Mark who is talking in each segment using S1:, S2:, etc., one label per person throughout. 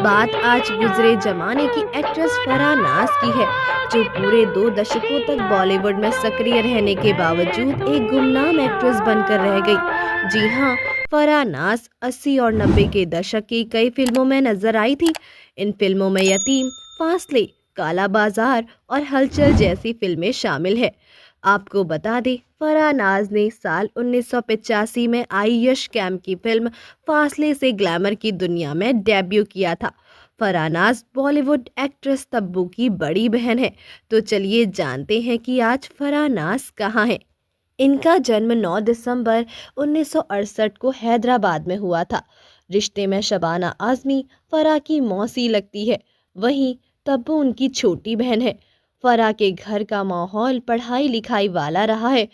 S1: बात आज गुजरे जमाने की एक्ट्रेस फराह नाज की है, जो पूरे 2 दशकों तक बॉलीवुड में सक्रिय रहने के बावजूद एक गुमनाम एक्ट्रेस बनकर रह गई। जी हाँ, फराह नाज 80 और 90 के दशक की कई फिल्मों में नजर आई थी। इन फिल्मों में यतीम, फासले, काला बाजार और हलचल जैसी फिल्में शामिल है। आपको बता दें, फराह नाज ने साल 1985 में आई यश कैम की फिल्म फासले से ग्लैमर की दुनिया में डेब्यू किया था। फराह नाज बॉलीवुड एक्ट्रेस तब्बू की बड़ी बहन है। तो चलिए जानते हैं कि आज फराह नाज कहाँ है। इनका जन्म 9 दिसंबर 1968 को हैदराबाद में हुआ था। रिश्ते में शबाना आजमी फराह की मौसी लगती है। वहीं तब्बू उनकी छोटी बहन है। फराह के घर का माहौल पढ़ाई लिखाई वाला रहा है।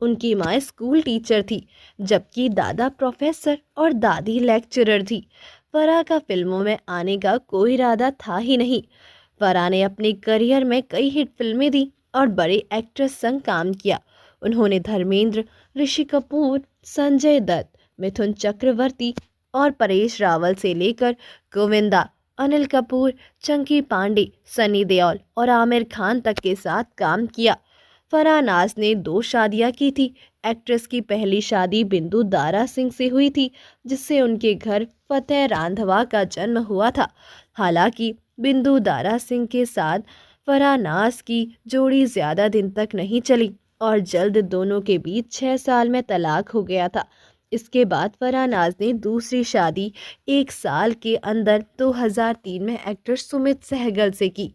S1: उनकी माँ स्कूल टीचर थी, जबकि दादा प्रोफेसर और दादी लेक्चरर थी। फराह का फिल्मों में आने का कोई इरादा था ही नहीं। फराह ने अपने करियर में कई हिट फिल्में दी और बड़े एक्ट्रेस संग काम किया। उन्होंने धर्मेंद्र, ऋषि कपूर, संजय दत्त, मिथुन चक्रवर्ती और परेश रावल से लेकर गोविंदा, अनिल कपूर, चंकी पांडे, सनी देओल और आमिर खान तक के साथ काम किया। फराह नाज ने 2 शादियां की थी। एक्ट्रेस की पहली शादी बिंदु दारा सिंह से हुई थी, जिससे उनके घर फतेह रांधवा का जन्म हुआ था। हालांकि बिंदु दारा सिंह के साथ फराह नाज की जोड़ी ज्यादा दिन तक नहीं चली और जल्द दोनों के बीच 6 साल में तलाक हो गया था। इसके बाद फराह नाज ने दूसरी शादी 1 साल के अंदर 2003 में एक्टर सुमित सहगल से की।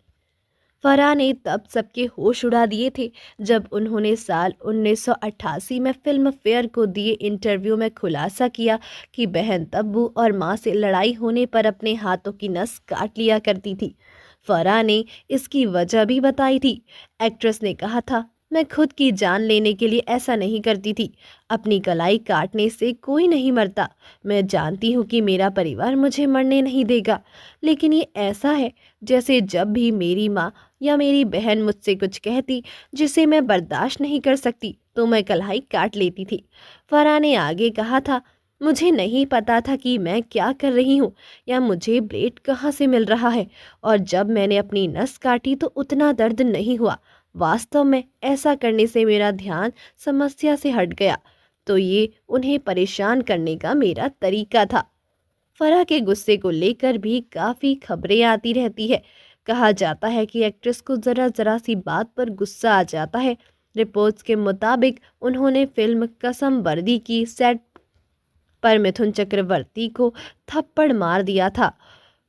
S1: फराह ने तब सबके होश उड़ा दिए थे जब उन्होंने साल 1988 में फिल्म फेयर को दिए इंटरव्यू में खुलासा किया कि बहन तब्बू और मां से लड़ाई होने पर अपने हाथों की नस काट लिया करती थी। फराह ने इसकी वजह भी बताई थी। एक्ट्रेस ने कहा था, मैं खुद की जान लेने के लिए ऐसा नहीं करती थी। अपनी कलाई काटने से कोई नहीं मरता। मैं जानती हूँ कि मेरा परिवार मुझे मरने नहीं देगा, लेकिन ये ऐसा है जैसे जब भी मेरी माँ या मेरी बहन मुझसे कुछ कहती जिसे मैं बर्दाश्त नहीं कर सकती, तो मैं कलाई काट लेती थी। फराह ने आगे कहा था, मुझे नहीं पता था कि मैं क्या कर रही हूँ या मुझे ब्लेड कहाँ से मिल रहा है, और जब मैंने अपनी नस काटी तो उतना दर्द नहीं हुआ। वास्तव में ऐसा करने से मेरा ध्यान समस्या से हट गया, तो ये उन्हें परेशान करने का मेरा तरीका था। फराह के गुस्से को लेकर भी काफ़ी खबरें आती रहती है। कहा जाता है कि एक्ट्रेस को ज़रा ज़रा सी बात पर गुस्सा आ जाता है। रिपोर्ट्स के मुताबिक उन्होंने फिल्म कसम वर्दी की सेट पर मिथुन चक्रवर्ती को थप्पड़ मार दिया था।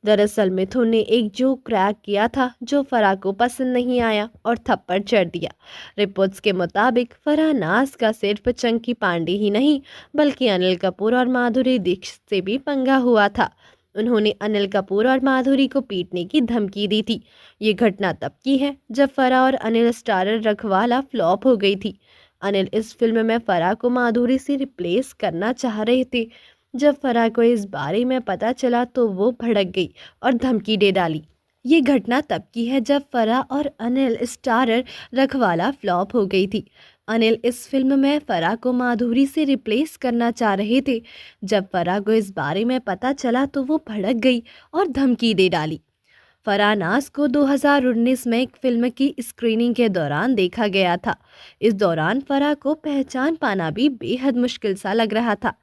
S1: दरअसल मिथुन ने एक जोक क्रैक किया था जो फराह को पसंद नहीं आया और थप्पड़ चढ़ दिया। रिपोर्ट्स के मुताबिक फराह नाज का सिर्फ चंकी पांडे ही नहीं, बल्कि अनिल कपूर और माधुरी दीक्षित से भी पंगा हुआ था। उन्होंने अनिल कपूर और माधुरी को पीटने की धमकी दी थी। ये घटना तब की है जब फराह और अनिल स्टारर रखवाला फ्लॉप हो गई थी। अनिल इस फिल्म में फराह को माधुरी से रिप्लेस करना चाह रहे थे। जब फराह को इस बारे में पता चला तो वो भड़क गई और धमकी दे डाली। ये घटना तब की है जब फराह और अनिल स्टारर रखवाला फ्लॉप हो गई थी। अनिल इस फिल्म में फराह को माधुरी से रिप्लेस करना चाह रहे थे। जब फराह को इस बारे में पता चला तो वो भड़क गई और धमकी दे डाली। फराह नाज को 2019 में एक फिल्म की स्क्रीनिंग के दौरान देखा गया था। इस दौरान फराह को पहचान पाना भी बेहद मुश्किल सा लग रहा था।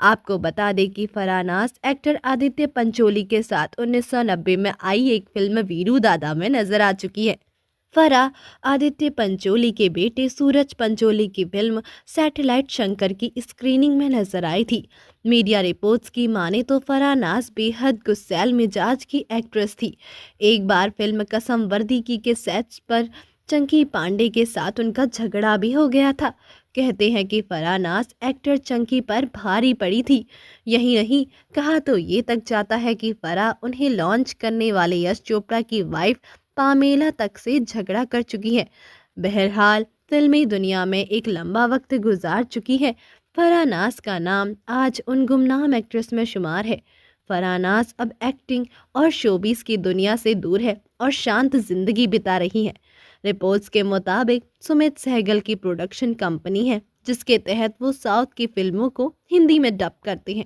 S1: आपको बता दें कि फराह नाज एक्टर आदित्य पंचोली के साथ 1990 में आई एक फिल्म वीरू दादा में नजर आ चुकी है। फराह आदित्य पंचोली के बेटे सूरज पंचोली की फिल्म सैटेलाइट शंकर की स्क्रीनिंग में नजर आई थी। मीडिया रिपोर्ट्स की माने तो फराह नाज बेहद गुस्सैल मिजाज की एक्ट्रेस थी। एक बार फिल्म कसम वर्दी की के सेट्स पर चंकी पांडे के साथ उनका झगड़ा भी हो गया था। कहते हैं कि फराह नाज एक्टर चंकी पर भारी पड़ी थी। यही नहीं, कहा तो ये तक जाता है कि फराह उन्हें लॉन्च करने वाले यश चोपड़ा की वाइफ पामेला तक से झगड़ा कर चुकी है। बहरहाल फिल्मी दुनिया में एक लंबा वक्त गुजार चुकी है। फराह नाज का नाम आज उन गुमनाम एक्ट्रेस में शुमार है। फराह नाज अब एक्टिंग और शोबिस की दुनिया से दूर है और शांत जिंदगी बिता रही है। रिपोर्ट्स के मुताबिक सुमित सहगल की प्रोडक्शन कंपनी है, जिसके तहत वो साउथ की फिल्मों को हिंदी में डब करते हैं।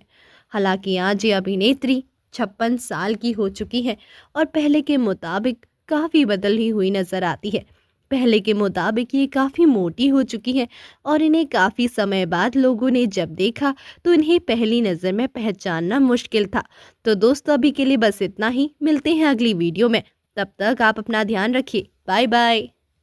S1: हालांकि आज ये अभिनेत्री 56 साल की हो चुकी हैं और पहले के मुताबिक काफ़ी बदली हुई नज़र आती है। पहले के मुताबिक ये काफ़ी मोटी हो चुकी हैं और इन्हें काफ़ी समय बाद लोगों ने जब देखा तो इन्हें पहली नज़र में पहचानना मुश्किल था। तो दोस्तों अभी के लिए बस इतना ही, मिलते हैं अगली वीडियो में। तब तक आप अपना ध्यान रखिए। Bye bye.